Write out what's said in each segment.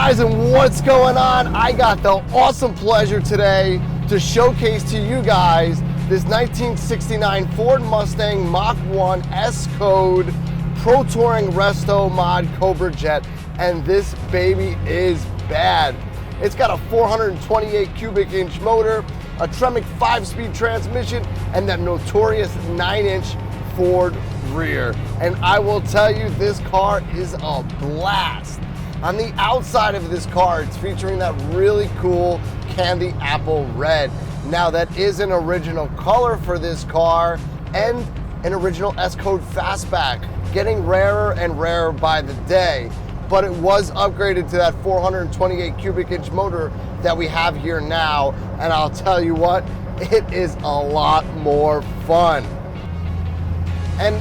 guys, and what's going on? I got the awesome pleasure today to showcase to you guys this 1969 Ford Mustang Mach 1 S-Code Pro Touring Resto Mod Cobra Jet, and this baby is bad. It's got a 428 cubic inch motor, a Tremec 5-speed transmission, and that notorious 9-inch Ford rear. And I will tell you, this car is a blast. On the outside of this car, it's featuring that really cool candy apple red. Now that is an original color for this car and an original S-Code Fastback, getting rarer and rarer by the day. But it was upgraded to that 428 cubic inch motor that we have here now. And I'll tell you what, it is a lot more fun. And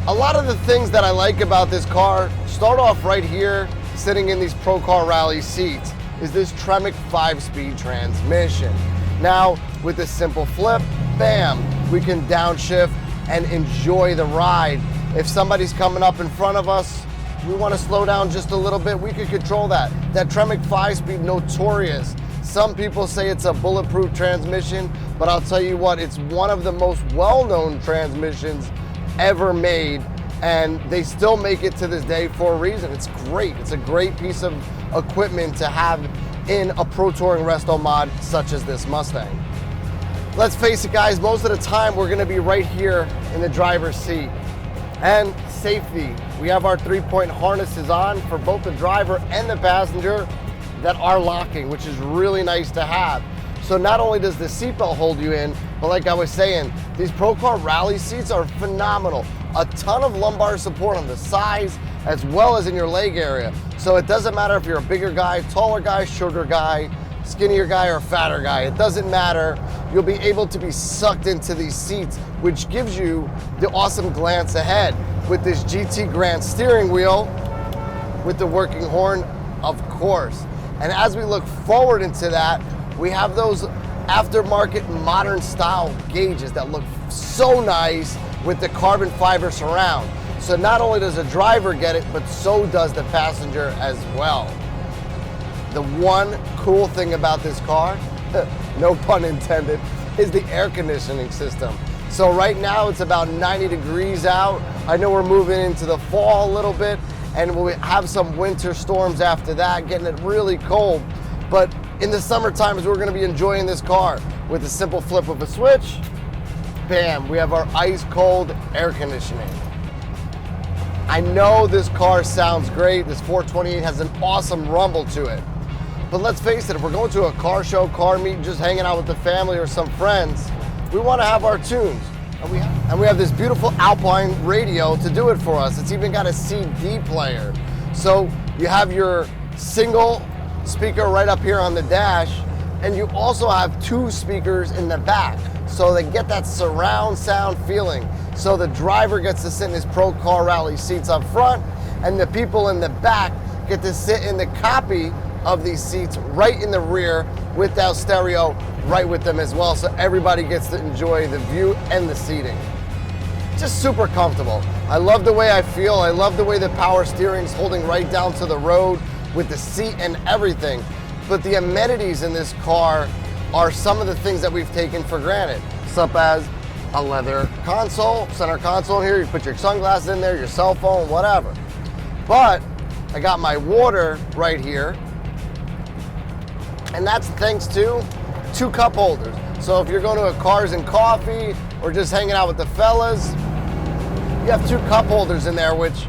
a lot of the things that I like about this car start off right here, sitting in these Pro Car Rally seats, is this Tremec 5-speed transmission. Now, with a simple flip, bam, we can downshift and enjoy the ride. If somebody's coming up in front of us, we want to slow down just a little bit, we can control that. That Tremec 5-speed, notorious. Some people say it's a bulletproof transmission, but I'll tell you what, it's one of the most well-known transmissions ever made, and they still make it to this day for a reason. It's great. It's a great piece of equipment to have in a Pro Touring Resto mod such as this Mustang. Let's face it, guys, most of the time we're gonna be right here in the driver's seat. And safety, we have our 3-point harnesses on for both the driver and the passenger that are locking, which is really nice to have. So not only does the seatbelt hold you in, but like I was saying, these Pro Car Rally seats are phenomenal. A ton of lumbar support on the sides as well as in your leg area. So it doesn't matter if you're a bigger guy, taller guy, shorter guy, skinnier guy, or fatter guy. It doesn't matter. You'll be able to be sucked into these seats, which gives you the awesome glance ahead with this GT Grand steering wheel with the working horn, of course. And as we look forward into that, we have those aftermarket modern style gauges that look so nice with the carbon fiber surround. So not only does the driver get it, but so does the passenger as well. The one cool thing about this car, no pun intended, is the air conditioning system. So right now it's about 90 degrees out. I know we're moving into the fall a little bit, and we'll have some winter storms after that, getting it really cold. But in the summer times, we're gonna be enjoying this car with a simple flip of a switch. Bam, we have our ice cold air conditioning. I know this car sounds great. This 428 has an awesome rumble to it. But let's face it, if we're going to a car show, car meet, just hanging out with the family or some friends, we want to have our tunes. And we have this beautiful Alpine Radio to do it for us. It's even got a CD player. So you have your single speaker right up here on the dash, and you also have 2 speakers in the back. So they get that surround sound feeling. So the driver gets to sit in his Pro Car Rally seats up front, and the people in the back get to sit in the copy of these seats right in the rear with that stereo right with them as well, so everybody gets to enjoy the view and the seating. Just super comfortable. I love the way I feel. I love the way the power steering's holding right down to the road with the seat and everything. But the amenities in this car are some of the things that we've taken for granted, such as a leather console, center console here. You put your sunglasses in there, your cell phone, whatever. But I got my water right here, and that's thanks to 2 cup holders. So if you're going to a Cars and Coffee or just hanging out with the fellas, you have 2 cup holders in there, which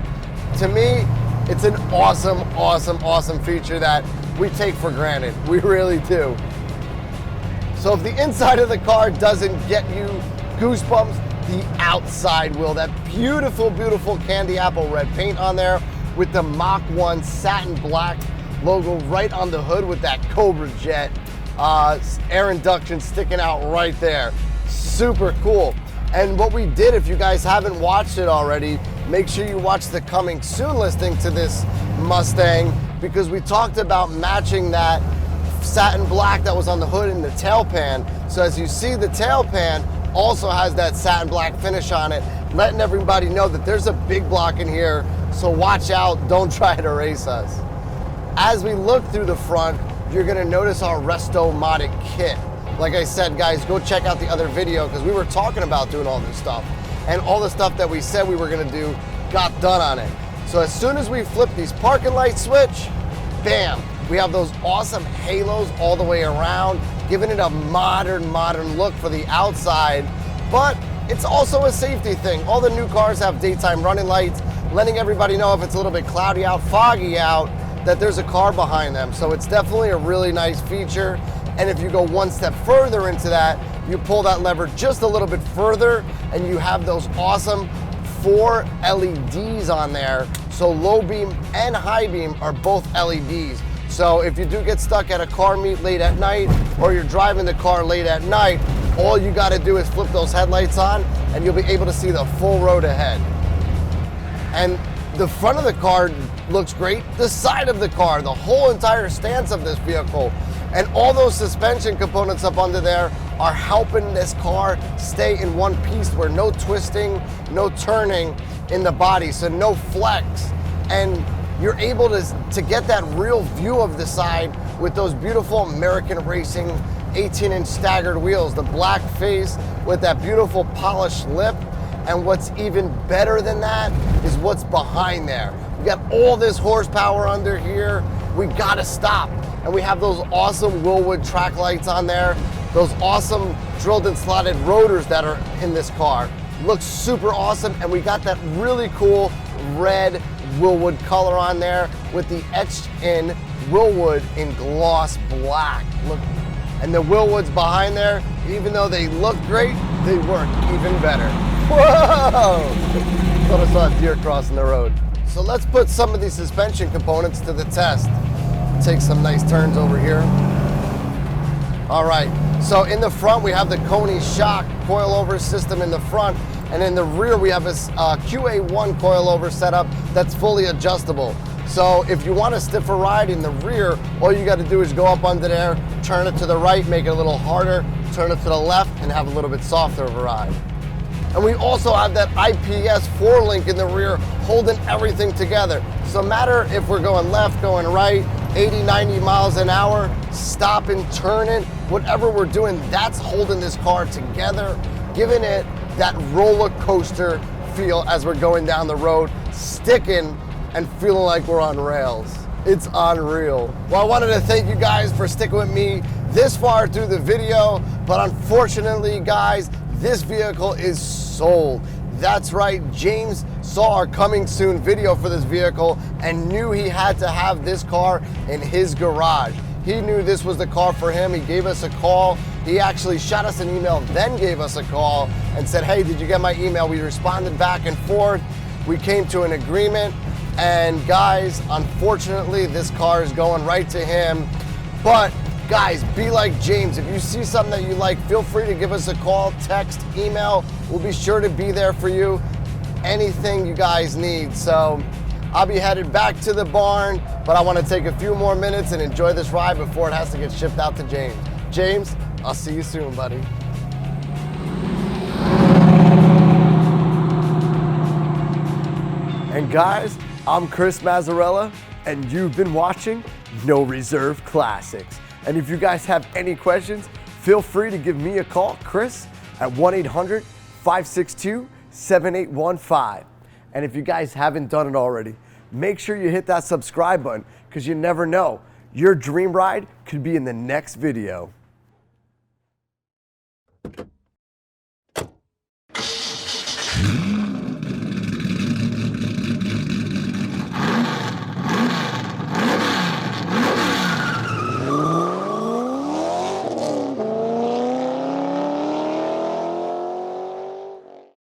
to me, it's an awesome, awesome, awesome feature that we take for granted. We really do. So if the inside of the car doesn't get you goosebumps, the outside will. That beautiful, beautiful candy apple red paint on there with the Mach 1 satin black logo right on the hood with that Cobra jet air induction sticking out right there. Super cool. And what we did, if you guys haven't watched it already, make sure you watch the coming soon listing to this Mustang, because we talked about matching that satin black that was on the hood in the tail pan. So as you see, the tail pan also has that satin black finish on it, letting everybody know that there's a big block in here, so watch out, don't try to race us. As we look through the front, you're gonna notice our Restomatic Kit. Like I said, guys, go check out the other video because we were talking about doing all this stuff. And all the stuff that we said we were gonna do got done on it. So as soon as we flip these parking light switch, bam, we have those awesome halos all the way around, giving it a modern look for the outside. But it's also a safety thing. All the new cars have daytime running lights, letting everybody know if it's a little bit cloudy out, foggy out, that there's a car behind them. So it's definitely a really nice feature. And if you go one step further into that, you pull that lever just a little bit further and you have those awesome 4 LEDs on there. So low beam and high beam are both LEDs. So if you do get stuck at a car meet late at night or you're driving the car late at night, all you gotta do is flip those headlights on and you'll be able to see the full road ahead. And the front of the car looks great. The side of the car, the whole entire stance of this vehicle, and all those suspension components up under there are helping this car stay in one piece where no twisting, no turning in the body, so no flex. And you're able to get that real view of the side with those beautiful American Racing 18-inch staggered wheels, the black face with that beautiful polished lip. And what's even better than that is what's behind there. We got all this horsepower under here. We gotta stop. And we have those awesome Willwood track lights on there, those awesome drilled and slotted rotors that are in this car. Looks super awesome. And we got that really cool red Willwood color on there with the etched in Willwood in gloss black. Look. And the Willwoods behind there, even though they look great, they work even better. Whoa! Thought I saw a deer crossing the road. So let's put some of these suspension components to the test. Take some nice turns over here. All right, so in the front we have the Coney shock coilover system in the front, and in the rear we have this QA1 coilover setup that's fully adjustable. So if you want a stiffer ride in the rear, all you gotta do is go up under there, turn it to the right, make it a little harder, turn it to the left, and have a little bit softer of a ride. And we also have that IPS 4-link in the rear holding everything together. So no matter if we're going left, going right, 80, 90 miles an hour, stopping, turning, whatever we're doing, that's holding this car together, giving it that roller coaster feel as we're going down the road, sticking and feeling like we're on rails. It's unreal. Well, I wanted to thank you guys for sticking with me this far through the video, but unfortunately, guys, this vehicle is sold. That's right, James saw our coming soon video for this vehicle and knew he had to have this car in his garage. He knew this was the car for him. He gave us a call. He actually shot us an email, then gave us a call and said, hey, did you get my email? We responded back and forth. We came to an agreement. And guys, unfortunately, this car is going right to him. But guys, be like James. If you see something that you like, feel free to give us a call, text, email. We'll be sure to be there for you. Anything you guys need. So I'll be headed back to the barn, but I want to take a few more minutes and enjoy this ride before it has to get shipped out to James. James, I'll see you soon, buddy. And guys, I'm Chris Mazzarella, and you've been watching No Reserve Classics. And if you guys have any questions, feel free to give me a call, Chris, at 1-800-562-7815. And if you guys haven't done it already, make sure you hit that subscribe button, because you never know, your dream ride could be in the next video.